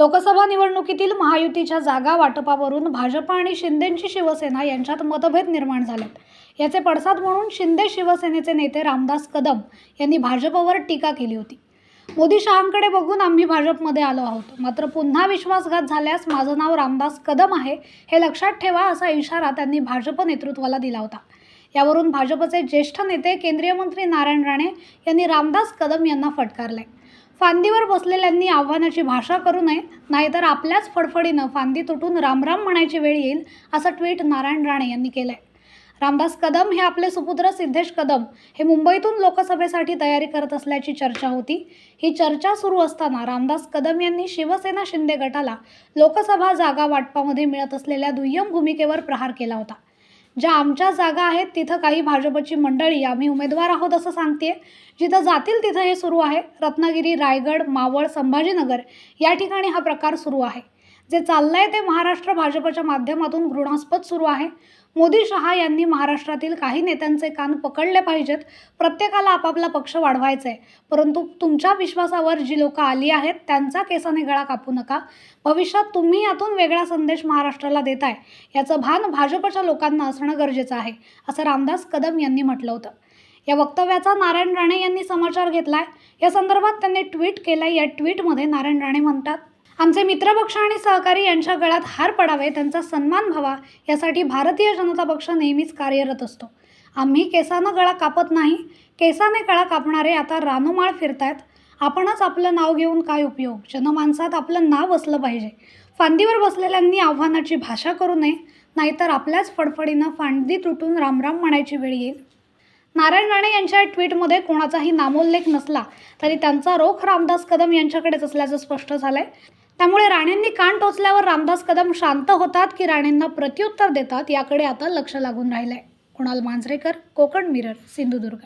लोकसभा निवडणुकीतील महायुतीच्या जागा वाटपावरून भाजप आणि शिंदेंची शिवसेना यांच्यात मतभेद निर्माण झालेत। याचे पडसाद म्हणून शिंदे शिवसेनेचे नेते रामदास कदम यांनी भाजपवर टीका केली होती। मोदी शहांकडे बघून आम्ही भाजपमध्ये आलो आहोत, मात्र पुन्हा विश्वासघात झाल्यास माझं नाव रामदास कदम आहे हे लक्षात ठेवा, असा इशारा त्यांनी भाजप नेतृत्वाला दिला होता। यावरून भाजपचे ज्येष्ठ नेते केंद्रीय मंत्री नारायण राणे यांनी रामदास कदम यांना फटकारले। फांदीवर बसलेल्यांनी आव्हानाची भाषा करू नये, नाहीतर आपल्याच फडफडीनं फांदी तुटून रामराम म्हणायची वेळ येईल, असं ट्विट नारायण राणे यांनी केलंय। रामदास कदम हे आपले सुपुत्र सिद्धेश कदम हे मुंबईतून लोकसभेसाठी तयारी करत असल्याची चर्चा होती। ही चर्चा सुरू असताना रामदास कदम यांनी शिवसेना शिंदे गटाला लोकसभा जागा वाटपामध्ये मिळत असलेल्या दुय्यम भूमिकेवर प्रहार केला होता। ज्या आमच्या जागा आहेत तिथं काही भाजपची मंडळी आम्ही उमेदवार आहोत असं सांगते, जिथं जातील तिथं हे सुरू आहे। रत्नागिरी, रायगड, मावळ, संभाजीनगर या ठिकाणी हा प्रकार सुरू आहे। जे चाललंय ते महाराष्ट्र भाजपच्या माध्यमातून घृणास्पद सुरू आहे। मोदी शहा यांनी महाराष्ट्रातील काही नेत्यांचे कान पकडले पाहिजेत। प्रत्येकाला आपापला पक्ष वाढवायचा आहे, परंतु तुमच्या विश्वासावर जी लोक आली आहेत त्यांचा केसाने गळा कापू नका। भविष्यात तुम्ही यातून वेगळा संदेश महाराष्ट्राला देताय याचं भान भाजपच्या लोकांना असणं गरजेचं आहे, असं रामदास कदम यांनी म्हटलं होतं। या वक्तव्याचा नारायण राणे यांनी समाचार घेतलाय। या संदर्भात त्यांनी ट्विट केलंय। या ट्विटमध्ये नारायण राणे म्हणतात, आमचे मित्रपक्ष आणि सहकारी यांच्या गळ्यात हार पडावे, त्यांचा सन्मान व्हावा यासाठी भारतीय जनता पक्ष नेहमीच कार्यरत असतो। आम्ही केसानं गळा कापत नाही, केसाने गळा कापणारे आता रानोमाळ फिरतायत। आपणच आपलं नाव घेऊन काय उपयोग, जनमानसात आपलं नाव असलं पाहिजे। फांदीवर बसलेल्यांनी आव्हानाची भाषा करू नये, नाहीतर आपल्याच फडफडीनं फांदी तुटून रामराम म्हणायची वेळ येईल। नारायण राणे यांच्या ट्विटमध्ये कोणाचाही नामोल्लेख नसला तरी त्यांचा रोख रामदास कदम यांच्याकडेच असल्याचं स्पष्ट झालंय। त्यामुळे राणेंनी कान टोचल्यावर रामदास कदम शांत होतात की राणेंना प्रत्युत्तर देतात याकडे आता लक्ष लागून राहिलंय। कुणाल मांजरेकर, कोकण मिरर, सिंधुदुर्ग।